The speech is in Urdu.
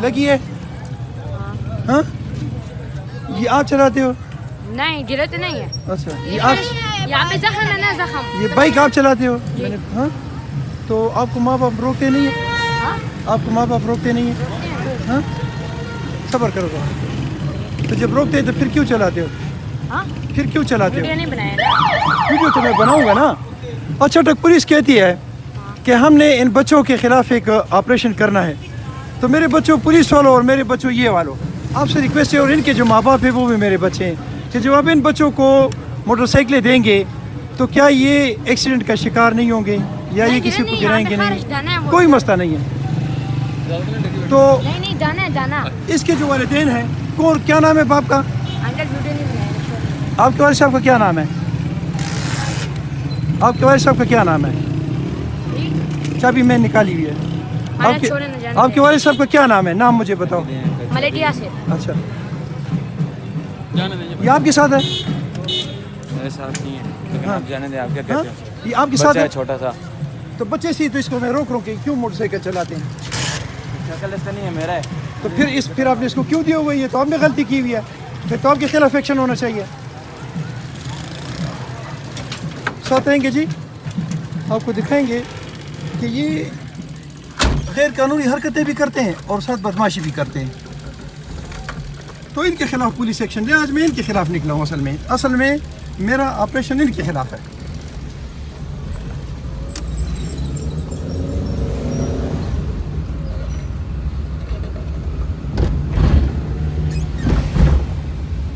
لگی ہے ہاں یہ آپ چلاتے ہو نہیں گرتے نہیں ہے اچھا یہ آپ یہاں پہ زخم ہے نا زخم یہ بائک آپ چلاتے ہو ہاں تو آپ کو ماں باپ روکتے نہیں ہیں آپ کو ماں باپ روکتے نہیں ہیں ہاں صبر کرو ذرا تو جب روکتے ہیں تو پھر کیوں چلاتے ہو پھر کیوں چلاتے ہو ویڈیو نہیں بنایا نا ویڈیو تو میں بناؤں گا نا اچھا تک پولیس کہتی ہے کہ ہم نے ان بچوں کے خلاف ایک آپریشن کرنا ہے تو میرے بچوں پولیس والوں اور میرے بچوں یہ والوں آپ سے ریکویسٹ ہے اور ان کے جو ماں باپ ہیں وہ بھی میرے بچے ہیں کہ جب آپ ان بچوں کو موٹر سائیکلیں دیں گے تو کیا یہ ایکسیڈنٹ کا شکار نہیں ہوں گے یا یہ کسی کو گرائیں گے نہیں کوئی مسئلہ نہیں ہے تو نہیں دانا ہے دانا اس کے جو والدین ہیں کون کیا نام ہے باپ کا انکل ویڈیو نہیں بنایا آپ کے والد صاحب کا کیا نام ہے آپ کے والد صاحب کا کیا نام ہے چابی میں نکالی ہوئی ہے آپ کے والد صاحب کا کیا نام ہے نام مجھے بتاؤ ملیٹیا سے اچھا یہ آپ کے ساتھ ہے میرے ساتھ نہیں ہے لیکن آپ جانے دیں آپ کیا کہتے ہیں یہ آپ کے ساتھ بچہ ہے ہے چھوٹا سا تو بچے سے تو اس کو میں روک کے کیوں موٹر سائیکل چلاتے ہیں شکل اس کا نہیں ہے میرا ہے تو پھر آپ نے اس کو کیوں دیا ہوا ہے یہ تو آپ نے غلطی کی ہوئی ہے پھر تو آپ کے خلاف ایکشن ہونا چاہیے ساتھ رہیں گے جی آپ کو دکھائیں گے کہ یہ غیر قانونی حرکتیں بھی کرتے ہیں اور ساتھ بدماشی بھی کرتے ہیں تو ان کے خلاف پولیس ایکشن لے آج میں ان کے خلاف نکلا ہوں اصل میں میرا آپریشن ان کے خلاف ہے